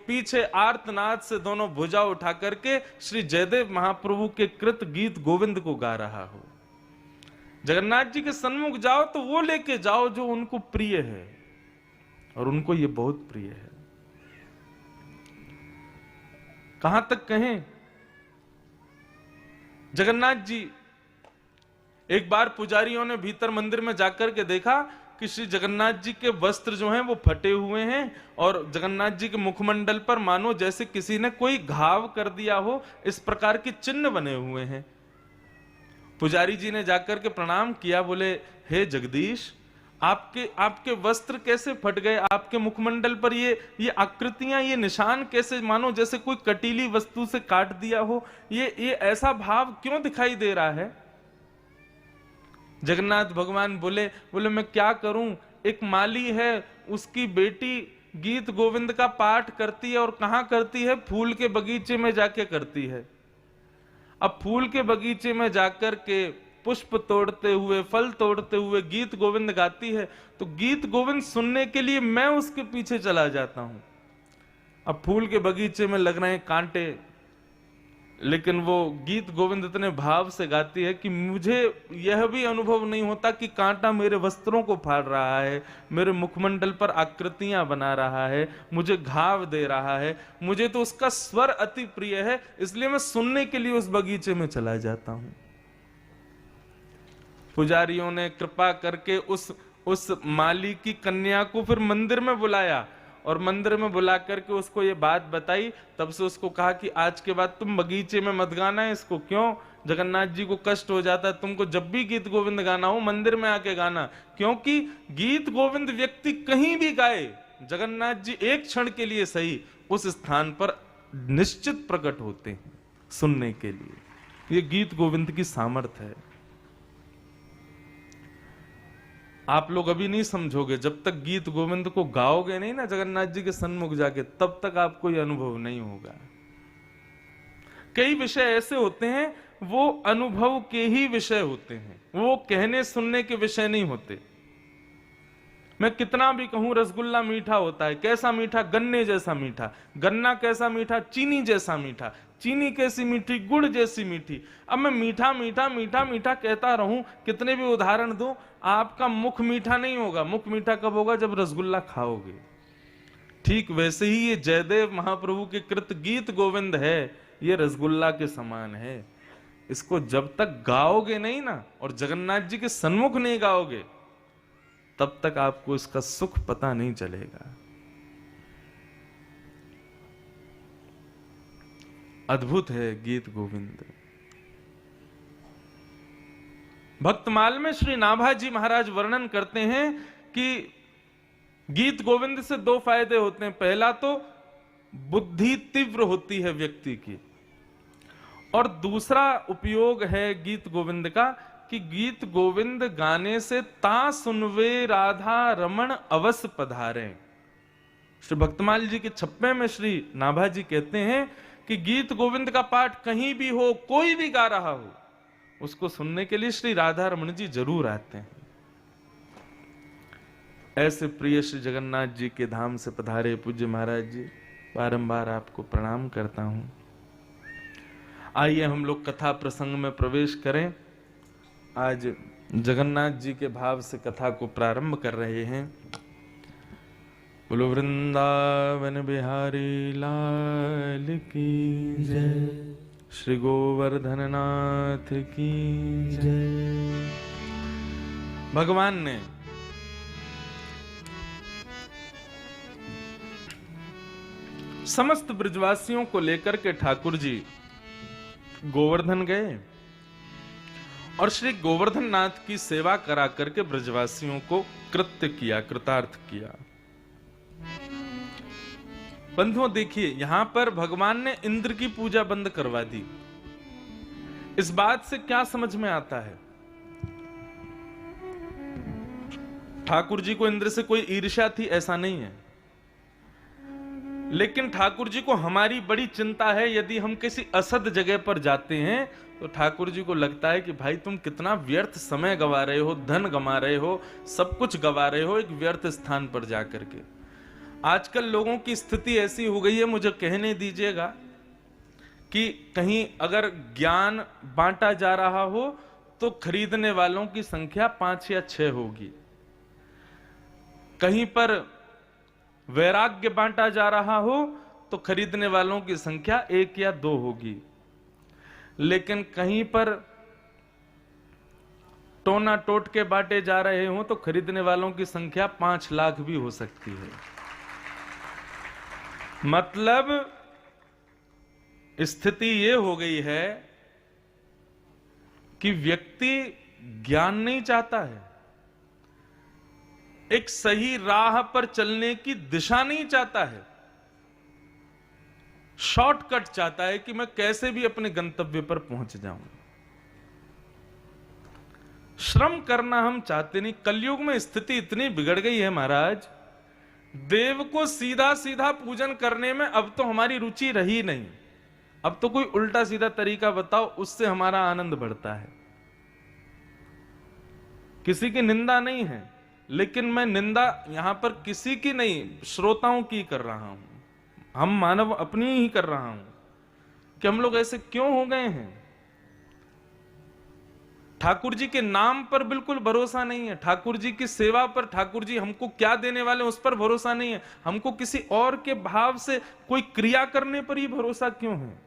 पीछे आर्तनाद से दोनों भुजा उठा करके श्री जयदेव महाप्रभु के कृत गीत गोविंद को गा रहा हो। जगन्नाथ जी के सन्मुख जाओ तो वो लेके जाओ जो उनको प्रिय है, और उनको ये बहुत प्रिय है। कहां तक कहें, जगन्नाथ जी, एक बार पुजारियों ने भीतर मंदिर में जाकर के देखा कि श्री जगन्नाथ जी के वस्त्र जो हैं वो फटे हुए हैं, और जगन्नाथ जी के मुखमंडल पर मानो जैसे किसी ने कोई घाव कर दिया हो, इस प्रकार के चिन्ह बने हुए हैं। पुजारी जी ने जाकर के प्रणाम किया, बोले हे जगदीश, आपके वस्त्र कैसे फट गए, आपके मुखमंडल पर ये आकृतियां, ये निशान कैसे, मानो जैसे कोई कटीली वस्तु से काट दिया हो, ये ऐसा भाव क्यों दिखाई दे रहा है? जगन्नाथ भगवान बोले मैं क्या करूं, एक माली है, उसकी बेटी गीत गोविंद का पाठ करती है, और कहां करती है? फूल के बगीचे में जाके करती है। अब फूल के बगीचे में जाकर के पुष्प तोड़ते हुए, फल तोड़ते हुए गीत गोविंद गाती है, तो गीत गोविंद सुनने के लिए मैं उसके पीछे चला जाता हूं। अब फूल के बगीचे में लग रहे हैं कांटे, लेकिन वो गीत गोविंद इतने भाव से गाती है कि मुझे यह भी अनुभव नहीं होता कि कांटा मेरे वस्त्रों को फाड़ रहा है, मेरे मुखमंडल पर आकृतियां बना रहा है, मुझे घाव दे रहा है। मुझे तो उसका स्वर अति प्रिय है, इसलिए मैं सुनने के लिए उस बगीचे में चला जाता हूं। पुजारियों ने कृपा करके उस माली की कन्या को फिर मंदिर में बुलाया, और मंदिर में बुला करके उसको ये बात बताई। तब से उसको कहा कि आज के बाद तुम बगीचे में मत गाना है इसको। क्यों? जगन्नाथ जी को कष्ट हो जाता है, तुमको जब भी गीत गोविंद गाना हो मंदिर में आके गाना, क्योंकि गीत गोविंद व्यक्ति कहीं भी गाए, जगन्नाथ जी एक क्षण के लिए सही उस स्थान पर निश्चित प्रकट होते हैं सुनने के लिए। ये गीत गोविंद की सामर्थ्य है। आप लोग अभी नहीं समझोगे, जब तक गीत गोविंद को गाओगे नहीं ना जगन्नाथ जी के सन्मुख जाके, तब तक आपको यह अनुभव नहीं होगा। कई विषय ऐसे होते हैं वो अनुभव के ही विषय होते हैं, वो कहने सुनने के विषय नहीं होते। मैं कितना भी कहूं रसगुल्ला मीठा होता है, कैसा मीठा? गन्ने जैसा मीठा। गन्ना कैसा मीठा? चीनी जैसा मीठा। चीनी कैसी मीठी? गुड़ जैसी मीठी। अब मैं मीठा मीठा मीठा मीठा कहता रहूं, कितने भी उदाहरण दूं, आपका मुख मीठा नहीं होगा। मुख मीठा कब होगा? जब रसगुल्ला खाओगे। ठीक वैसे ही ये जयदेव महाप्रभु के कृत गीत गोविंद है, ये रसगुल्ला के समान है। इसको जब तक गाओगे नहीं ना, और जगन्नाथ जी के सन्मुख नहीं गाओगे, तब तक आपको इसका सुख पता नहीं चलेगा। अद्भुत है गीत गोविंद। भक्तमाल में श्री नाभाजी महाराज वर्णन करते हैं कि गीत गोविंद से दो फायदे होते हैं। पहला तो बुद्धि तीव्र होती है व्यक्ति की, और दूसरा उपयोग है गीत गोविंद का कि गीत गोविंद गाने से ता सुनवे राधा रमण अवस पधारे। श्री भक्तमाल जी के छप्पे में श्री नाभाजी कहते हैं कि गीत गोविंद का पाठ कहीं भी हो, कोई भी गा रहा हो, उसको सुनने के लिए श्री राधा रमण जी जरूर आते हैं। ऐसे प्रिय श्री जगन्नाथ जी के धाम से पधारे पूज्य महाराज जी, बारंबार आपको प्रणाम करता हूं। आइए हम लोग कथा प्रसंग में प्रवेश करें। आज जगन्नाथ जी के भाव से कथा को प्रारंभ कर रहे हैं। बोलो वृंदावन बिहारी लाल की जय, श्री गोवर्धन नाथ की जय। भगवान ने समस्त ब्रजवासियों को लेकर के ठाकुर जी गोवर्धन गए, और श्री गोवर्धन नाथ की सेवा करा करके ब्रजवासियों को कृत्य किया, कृतार्थ किया। बंधुओं देखिए, यहां पर भगवान ने इंद्र की पूजा बंद करवा दी। इस बात से क्या समझ में आता है? ठाकुर जी को इंद्र से कोई ईर्ष्या थी ऐसा नहीं है, लेकिन ठाकुर जी को हमारी बड़ी चिंता है। यदि हम किसी असद जगह पर जाते हैं तो ठाकुर जी को लगता है कि भाई तुम कितना व्यर्थ समय गवा रहे हो, धन गवा रहे हो, सब कुछ गवा रहे हो एक व्यर्थ स्थान पर जाकर के। आजकल लोगों की स्थिति ऐसी हो गई है, मुझे कहने दीजिएगा, कि कहीं अगर ज्ञान बांटा जा रहा हो तो खरीदने वालों की संख्या 5 या 6 होगी। कहीं पर वैराग्य बांटा जा रहा हो तो खरीदने वालों की संख्या 1 या 2 होगी। लेकिन कहीं पर टोना टोट के बांटे जा रहे हो तो खरीदने वालों की संख्या 5 लाख भी हो सकती है। मतलब स्थिति यह हो गई है कि व्यक्ति ज्ञान नहीं चाहता है, एक सही राह पर चलने की दिशा नहीं चाहता है, शॉर्टकट चाहता है कि मैं कैसे भी अपने गंतव्य पर पहुंच जाऊं। श्रम करना हम चाहते नहीं। कलयुग में स्थिति इतनी बिगड़ गई है महाराज, देव को सीधा सीधा पूजन करने में अब तो हमारी रुचि रही नहीं। अब तो कोई उल्टा सीधा तरीका बताओ, उससे हमारा आनंद बढ़ता है। किसी की निंदा नहीं है, लेकिन मैं निंदा यहां पर किसी की नहीं, श्रोताओं की कर रहा हूं। हम मानव अपनी ही कर रहा हूं कि हम लोग ऐसे क्यों हो गए हैं। ठाकुर जी के नाम पर बिल्कुल भरोसा नहीं है, ठाकुर जी की सेवा पर, ठाकुर जी हमको क्या देने वाले उस पर भरोसा नहीं है। हमको किसी और के भाव से कोई क्रिया करने पर ही भरोसा क्यों है।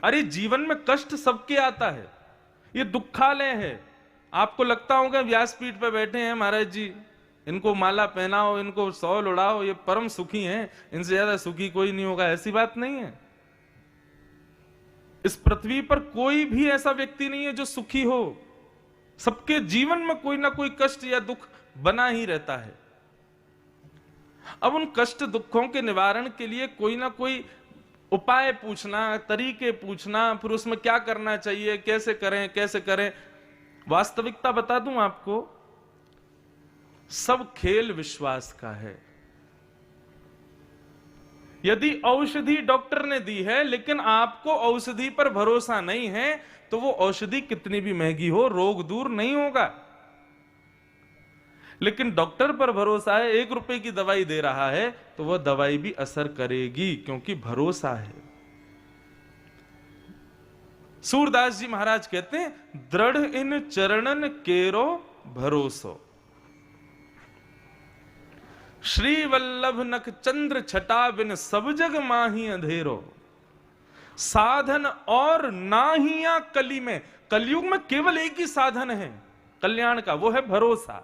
अरे जीवन में कष्ट सबके आता है, ये दुखालय है। आपको लगता होगा व्यासपीठ पे बैठे हैं महाराज जी, इनको माला पहनाओ, इनको शॉल उड़ाओ, ये परम सुखी हैं, इनसे ज्यादा सुखी कोई नहीं होगा। ऐसी बात नहीं है। इस पृथ्वी पर कोई भी ऐसा व्यक्ति नहीं है जो सुखी हो। सबके जीवन में कोई ना कोई कष्ट या दुख बना ही रहता है। अब उन कष्ट दुखों के निवारण के लिए कोई ना कोई उपाय पूछना, तरीके पूछना, फिर उसमें क्या करना चाहिए, कैसे करें कैसे करें। वास्तविकता बता दूं आपको, सब खेल विश्वास का है। यदि औषधि डॉक्टर ने दी है लेकिन आपको औषधि पर भरोसा नहीं है तो वो औषधि कितनी भी महंगी हो, रोग दूर नहीं होगा। लेकिन डॉक्टर पर भरोसा है, 1 रुपए की दवाई दे रहा है तो वह दवाई भी असर करेगी, क्योंकि भरोसा है। सूरदास जी महाराज कहते हैं, दृढ़ इन चरणन केरो भरोसो, श्री वल्लभ नख चंद्र छटा बिन सब जग माही अंधेरो, साधन और नाहिया कली में। कलयुग में केवल एक ही साधन है कल्याण का, वो है भरोसा।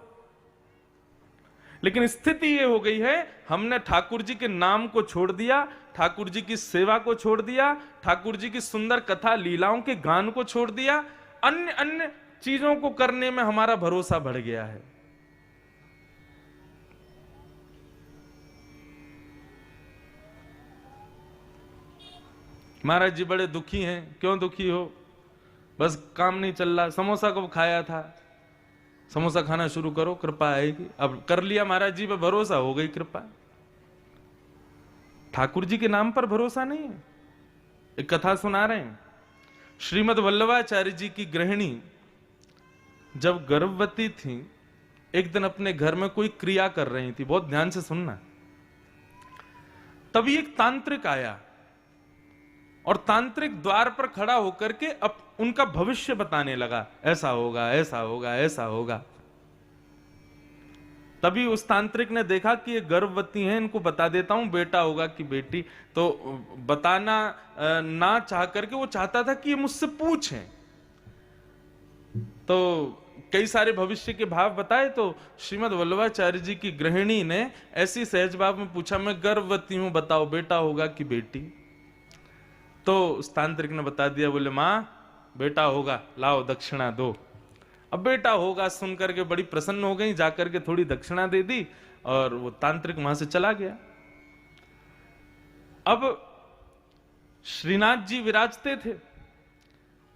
लेकिन स्थिति ये हो गई है, हमने ठाकुर जी के नाम को छोड़ दिया, ठाकुर जी की सेवा को छोड़ दिया, ठाकुर जी की सुंदर कथा लीलाओं के गान को छोड़ दिया, अन्य अन्य चीजों को करने में हमारा भरोसा बढ़ गया है। महाराज जी बड़े दुखी हैं। क्यों दुखी हो? बस काम नहीं चल रहा। समोसा कब खाया था, समोसा खाना शुरू करो, कृपा आएगी। अब कर लिया महाराज जी पे भरोसा, हो गई कृपा। ठाकुर जी के नाम पर भरोसा नहीं है। एक कथा सुना रहे हैं, श्रीमद वल्लभाचार्य जी की गृहिणी जब गर्भवती थी, एक दिन अपने घर में कोई क्रिया कर रही थी, बहुत ध्यान से सुनना। तभी एक तांत्रिक आया और तांत्रिक द्वार पर खड़ा होकर के अब उनका भविष्य बताने लगा, ऐसा होगा ऐसा होगा ऐसा होगा। तभी उस तांत्रिक ने देखा कि ये गर्भवती हैं, इनको बता देता हूं बेटा होगा कि बेटी। तो बताना ना चाह करके वो चाहता था कि ये मुझसे पूछें। तो कई सारे भविष्य के भाव बताए, तो श्रीमद वल्लभाचार्य जी की गृहिणी ने ऐसी सहज भाव में पूछा, मैं गर्भवती हूं, बताओ बेटा होगा कि बेटी। तो उस तांत्रिक ने बता दिया, बोले मां बेटा होगा, लाओ दक्षिणा दो। अब बेटा होगा सुन करके बड़ी प्रसन्न हो गई, जाकर के थोड़ी दक्षिणा दे दी और वो तांत्रिक वहां से चला गया। अब श्रीनाथ जी विराजते थे,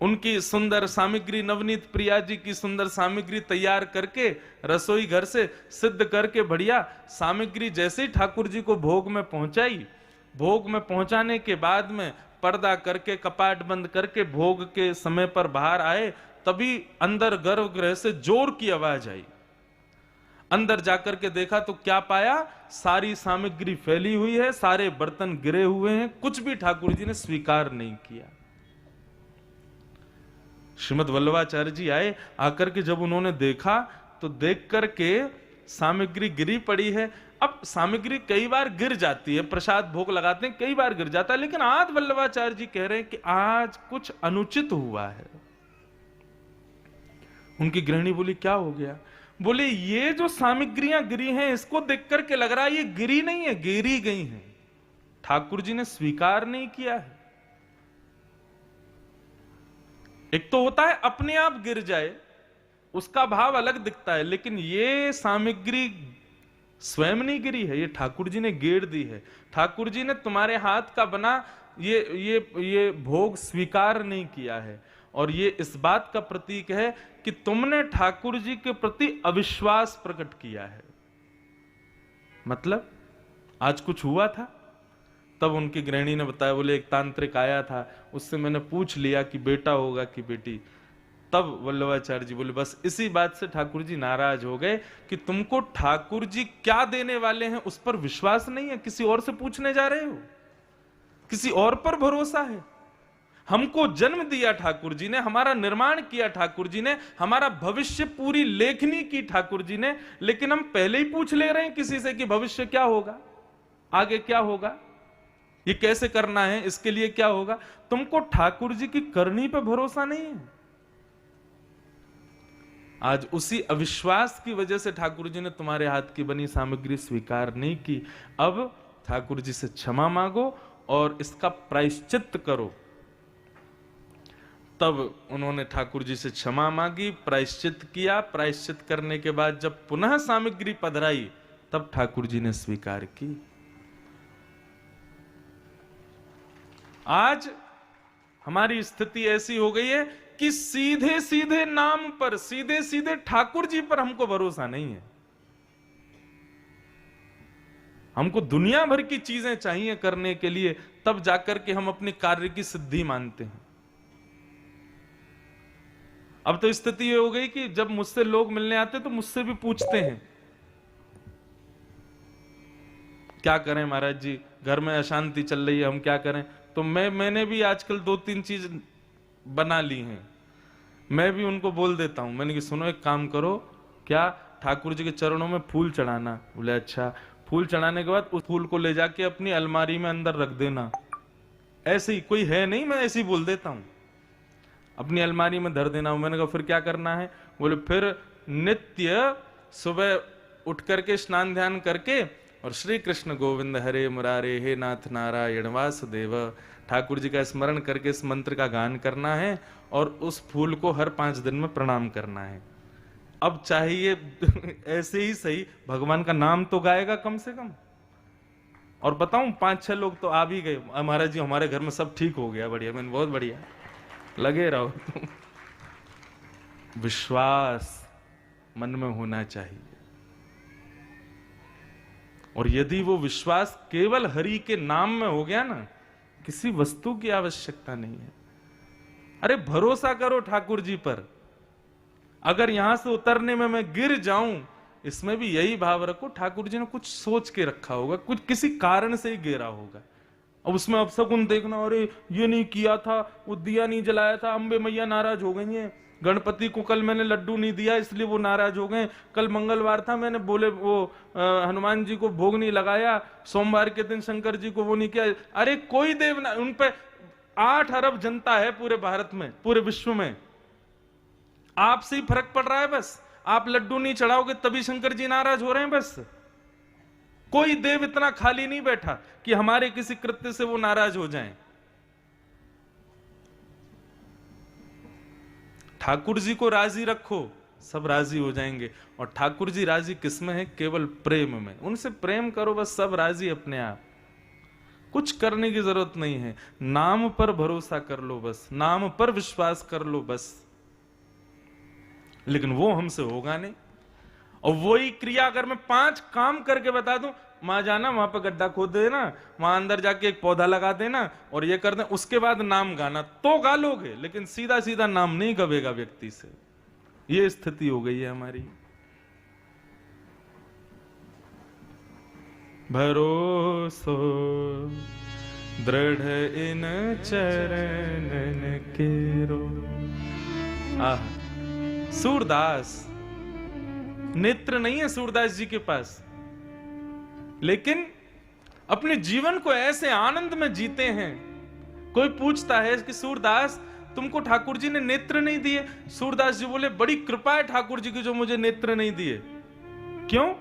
उनकी सुंदर सामग्री, नवनीत प्रिया जी की सुंदर सामग्री तैयार करके रसोई घर से सिद्ध करके बढ़िया सामग्री जैसे ही ठाकुर जी को भोग में पहुंचाई, भोग में पहुंचाने के बाद में पर्दा करके कपाट बंद करके भोग के समय पर बाहर आए, तभी अंदर गर्भगृह से जोर की आवाज आई। अंदर जाकर के देखा तो क्या पाया, सारी सामग्री फैली हुई है, सारे बर्तन गिरे हुए हैं, कुछ भी ठाकुर जी ने स्वीकार नहीं किया। श्रीमद् वल्लभाचार्य जी आए, आकर के जब उन्होंने देखा तो देख करके सामग्री गिरी पड़ी है। अब सामग्री कई बार गिर जाती है, प्रसाद भोग लगाते हैं कई बार गिर जाता है, लेकिन आज वल्लभाचार्य जी कह रहे हैं कि आज कुछ अनुचित हुआ है। उनकी गृहिणी बोली क्या हो गया? बोले ये जो सामग्रियां गिरी हैं इसको देख करके लग रहा है ये गिरी नहीं है, गिरी गई हैं, ठाकुर जी ने स्वीकार नहीं किया है। एक तो होता है अपने आप गिर जाए, उसका भाव अलग दिखता है, लेकिन ये सामग्री स्वयं नहीं गिरी है, ये ठाकुर जी ने गेड़ दी है। ठाकुर जी ने तुम्हारे हाथ का बना ये भोग स्वीकार नहीं किया है, और ये इस बात का प्रतीक है कि तुमने ठाकुर जी के प्रति अविश्वास प्रकट किया है। मतलब आज कुछ हुआ था? तब उनकी गृहिणी ने बताया, बोले एक तांत्रिक आया था, उससे मैंने पूछ लिया कि बेटा होगा कि बेटी। तब वल्लभाचार्य जी बोले बस इसी बात से ठाकुर जी नाराज हो गए कि तुमको ठाकुर जी क्या देने वाले हैं उस पर विश्वास नहीं है, किसी और से पूछने जा रहे हो, किसी और पर भरोसा है। हमको जन्म दिया ठाकुर जी ने, हमारा निर्माण किया ठाकुर जी ने, हमारा भविष्य पूरी लेखनी की ठाकुर जी ने, लेकिन हम पहले ही पूछ ले रहे हैं किसी से कि भविष्य क्या होगा, आगे क्या होगा, ये कैसे करना है, इसके लिए क्या होगा। तुमको ठाकुर जी की करनी पे भरोसा नहीं है। आज उसी अविश्वास की वजह से ठाकुर जी ने तुम्हारे हाथ की बनी सामग्री स्वीकार नहीं की। अब ठाकुर जी से क्षमा मांगो और इसका प्रायश्चित करो। तब उन्होंने ठाकुर जी से क्षमा मांगी, प्रायश्चित किया। प्रायश्चित करने के बाद जब पुनः सामग्री पधराई तब ठाकुर जी ने स्वीकार की। आज हमारी स्थिति ऐसी हो गई है कि सीधे सीधे नाम पर, सीधे सीधे ठाकुर जी पर हमको भरोसा नहीं है। हमको दुनिया भर की चीजें चाहिए करने के लिए, तब जाकर के हम अपने कार्य की सिद्धि मानते हैं। अब तो स्थिति ये हो गई कि जब मुझसे लोग मिलने आते तो मुझसे भी पूछते हैं क्या करें महाराज जी, घर में अशांति चल रही है, हम क्या करें। तो मैंने भी आजकल 2-3 चीज बना ली हैं। मैं भी उनको बोल देता हूं, मैंने कि सुनो एक काम करो, क्या ठाकुर जी के चरणों में फूल चढ़ाना। बोले अच्छा। फूल चढ़ाने के बाद उस फूल को ले जाके अपनी अलमारी में अंदर रख देना। ऐसे ही कोई है नहीं, मैं ऐसे ही बोल देता हूं, अपनी अलमारी में धर देना। मैंने कहा फिर क्या करना है? बोले फिर नित्य सुबह उठ करके स्नान ध्यान करके और श्री कृष्ण गोविंद हरे मुरारे हे नाथ नारायण वासुदेव ठाकुर जी का स्मरण करके इस मंत्र का गान करना है और उस फूल को हर 5 दिन में प्रणाम करना है। अब चाहिए ऐसे ही सही भगवान का नाम तो गाएगा कम से कम। और बताऊं 5-6 लोग तो आ भी गए, महाराज जी हमारे घर में सब ठीक हो गया। बढ़िया। मैंने बहुत बढ़िया, लगे रहो। विश्वास मन में होना चाहिए, और यदि वो विश्वास केवल हरि के नाम में हो गया ना, किसी वस्तु की आवश्यकता नहीं है। अरे भरोसा करो ठाकुर जी पर। अगर यहां से उतरने में मैं गिर जाऊं, इसमें भी यही भाव रखो ठाकुर जी ने कुछ सोच के रखा होगा, कुछ किसी कारण से ही गिरा होगा। अब उसमें अपशकुन देखना, अरे ये नहीं किया था, वो दिया नहीं जलाया था, अम्बे मैया नाराज हो गई हैं, गणपति को कल मैंने लड्डू नहीं दिया इसलिए वो नाराज हो गए, कल मंगलवार था मैंने बोले वो हनुमान जी को भोग नहीं लगाया, सोमवार के दिन शंकर जी को वो नहीं किया। अरे कोई देव ना, उन पे 8 अरब जनता है पूरे भारत में, पूरे विश्व में, आपसे ही फर्क पड़ रहा है। बस आप लड्डू नहीं चढ़ाओगे तभी शंकर जी नाराज हो रहे हैं। बस कोई देव इतना खाली नहीं बैठा कि हमारे किसी कृत्य से वो नाराज हो जाएं। ठाकुर जी को राजी रखो, सब राजी हो जाएंगे। और ठाकुर जी राजी किसमें है? केवल प्रेम में। उनसे प्रेम करो, बस सब राजी अपने आप। कुछ करने की जरूरत नहीं है, नाम पर भरोसा कर लो, बस नाम पर विश्वास कर लो बस। लेकिन वो हमसे होगा नहीं। और वही क्रिया अगर मैं 5 काम करके बता दूं, वहां जाना, वहां पर गड्ढा खोद देना, वहां अंदर जाके एक पौधा लगा देना और ये कर देना, उसके बाद नाम गाना, तो गा लोगे, लेकिन सीधा सीधा नाम नहीं गवेगा व्यक्ति से। ये स्थिति हो गई है हमारी। भरोसो दृढ़ इन चरणन केरो। सूरदास, नेत्र नहीं है सूरदास जी के पास, लेकिन अपने जीवन को ऐसे आनंद में जीते हैं। कोई पूछता है कि सूरदास तुमको ठाकुर जी ने नेत्र नहीं दिए? सूरदास जी बोले बड़ी कृपा है ठाकुर जी की जो मुझे नेत्र नहीं दिए। क्यों?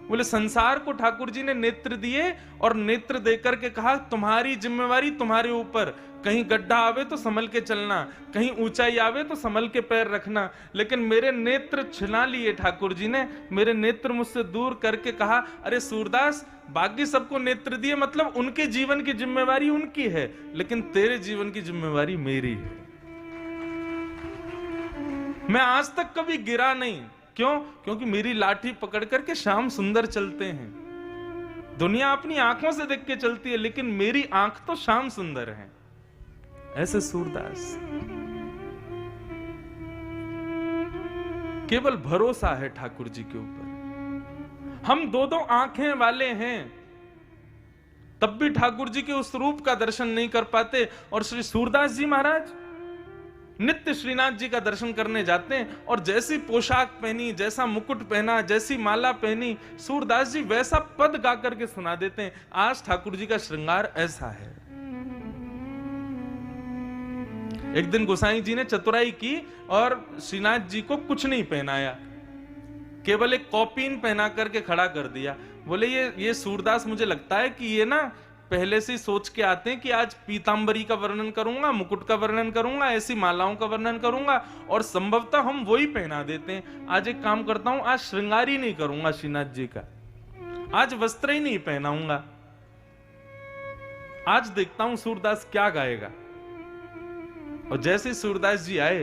बोले संसार को ठाकुर जी ने नेत्र दिए और नेत्र देकर के कहा तुम्हारी जिम्मेवारी तुम्हारे ऊपर, कहीं गड्ढा आवे तो संभल के चलना, कहीं ऊंचाई आवे तो संभल के पैर रखना। लेकिन मेरे नेत्र छिना लिए ठाकुर जी ने, मेरे नेत्र मुझसे दूर करके कहा अरे सूरदास बाकी सबको नेत्र दिए, मतलब उनके जीवन की जिम्मेवारी उनकी है, लेकिन तेरे जीवन की जिम्मेवारी मेरी है। मैं आज तक कभी गिरा नहीं। क्यों? क्योंकि मेरी लाठी पकड़ करके श्याम सुंदर चलते हैं। दुनिया अपनी आंखों से देख के चलती है, लेकिन मेरी आंख तो श्याम सुंदर है। ऐसे सूरदास केवल भरोसा है ठाकुर जी के ऊपर। हम दो दो आंखें वाले हैं, तब भी ठाकुर जी के उस रूप का दर्शन नहीं कर पाते। और श्री सूरदास जी महाराज नित्य श्रीनाथ जी का दर्शन करने जाते हैं, और जैसी पोशाक पहनी, जैसा मुकुट पहना, जैसी माला पहनी, सूरदास जी वैसा पद गा करके सुना देते हैं। आज ठाकुर जी का श्रृंगार ऐसा है। एक दिन गोसाई जी ने चतुराई की और श्रीनाथ जी को कुछ नहीं पहनाया, केवल एक कॉपीन पहना करके खड़ा कर दिया। बोले ये सूरदास मुझे लगता है कि ये ना पहले से सोच के आते हैं कि आज पीतांबरी का वर्णन करूंगा, मुकुट का वर्णन करूंगा, ऐसी मालाओं का वर्णन करूंगा, और संभवतः हम वही पहना देते हैं। आज एक काम करता हूं, आज श्रृंगार ही नहीं करूंगा श्रीनाथ जी का, आज वस्त्र ही नहीं पहनाऊंगा, आज देखता हूं सूरदास क्या गाएगा। और जैसे सूरदास जी आए,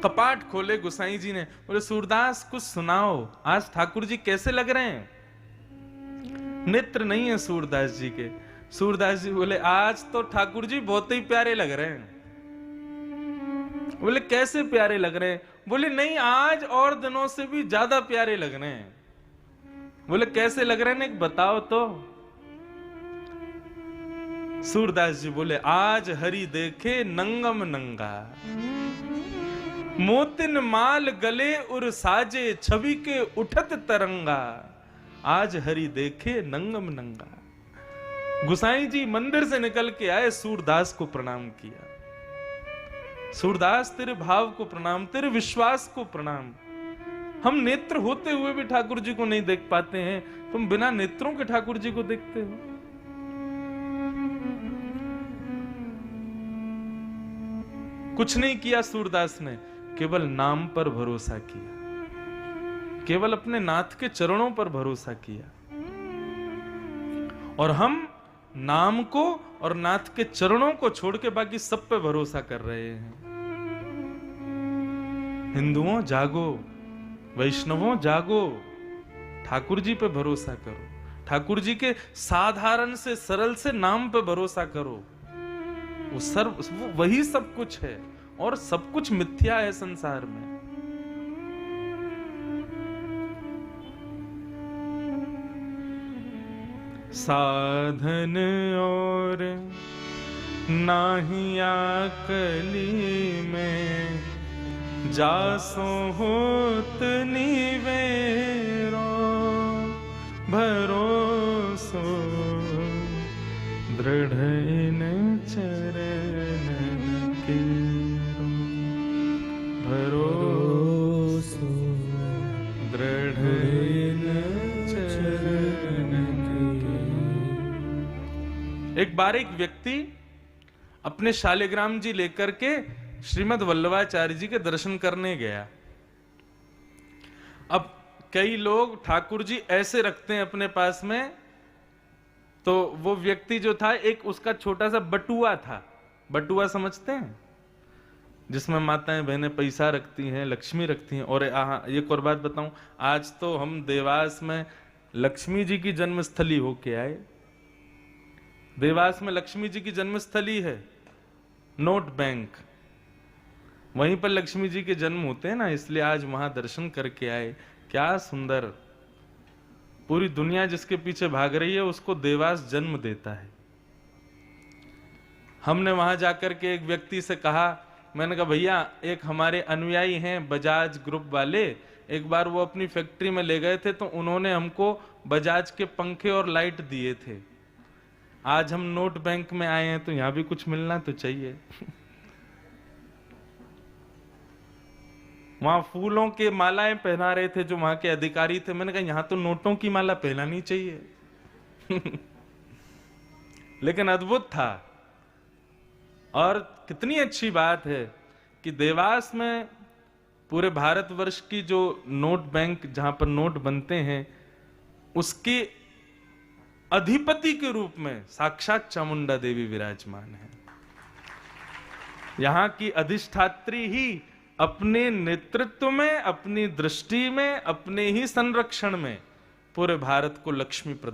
कपाट खोले गोसाई जी ने, बोले सूरदास कुछ सुनाओ, आज ठाकुर जी कैसे लग रहे हैं? नेत्र नहीं है सूरदास जी के। सूरदास जी बोले आज तो ठाकुर जी बहुत ही प्यारे लग रहे हैं। बोले कैसे प्यारे लग रहे हैं? बोले नहीं, आज और दिनों से भी ज्यादा प्यारे लग रहे हैं। बोले कैसे लग रहे हैं, बताओ तो। सूरदास जी बोले आज हरि देखे नंगम नंगा, मोतिन माल गले उर साजे, छवि के उठत तरंगा, आज हरि देखे नंगम नंगा। गुसाई जी मंदिर से निकल के आए, सूरदास को प्रणाम किया। सूरदास तेरे भाव को प्रणाम, तेरे विश्वास को प्रणाम। हम नेत्र होते हुए भी ठाकुर जी को नहीं देख पाते हैं, तुम बिना नेत्रों के ठाकुर जी को देखते हो। कुछ नहीं किया सूरदास ने, केवल नाम पर भरोसा किया, केवल अपने नाथ के चरणों पर भरोसा किया। और हम नाम को और नाथ के चरणों को छोड़ के बाकी सब पे भरोसा कर रहे हैं। हिंदुओं जागो, वैष्णवों जागो, ठाकुर जी पे भरोसा करो, ठाकुर जी के साधारण से सरल से नाम पे भरोसा करो। वो वही सब कुछ है, और सब कुछ मिथ्या है संसार में। साधन और नाहिया कली में, जासो होत निवेरो, भरोसो दृढ़ इन चरणन केरो, भरोसो दृढ़ इन चरणन। एक बार एक व्यक्ति अपने शालिग्राम जी लेकर के श्रीमद् वल्लभाचार्य जी के दर्शन करने गया। अब कई लोग ठाकुर जी ऐसे रखते हैं अपने पास में, तो वो व्यक्ति जो था, एक उसका छोटा सा बटुआ था। बटुआ समझते हैं? जिसमें माताएं बहनें पैसा रखती हैं, लक्ष्मी रखती हैं। और एक और बात बताऊं, आज तो हम देवास में लक्ष्मी जी की जन्मस्थली होके आए। देवास में लक्ष्मी जी की जन्मस्थली है, नोट बैंक, वहीं पर लक्ष्मी जी के जन्म होते हैं ना, इसलिए आज वहां दर्शन करके आए। क्या सुंदर पूरी दुनिया जिसके पीछे भाग रही है उसको देवास जन्म देता है। हमने वहां जाकर के एक व्यक्ति से कहा, मैंने कहा भैया एक हमारे अनुयायी हैं बजाज ग्रुप वाले, एक बार वो अपनी फैक्ट्री में ले गए थे तो उन्होंने हमको बजाज के पंखे और लाइट दिए थे। आज हम नोट बैंक में आए हैं तो यहां भी कुछ मिलना तो चाहिए। वहां फूलों के मालाएं पहना रहे थे जो वहां के अधिकारी थे, मैंने कहा यहां तो नोटों की माला पहनानी चाहिए। लेकिन अद्भुत था। और कितनी अच्छी बात है कि देवास में पूरे भारतवर्ष की जो नोट बैंक जहां पर नोट बनते हैं उसके अधिपति के रूप में साक्षात चामुंडा देवी विराजमान है। यहां की अधिष्ठात्री ही अपने नेतृत्व में, अपनी दृष्टि में, अपने ही संरक्षण में पूरे भारत को लक्ष्मी प्रदान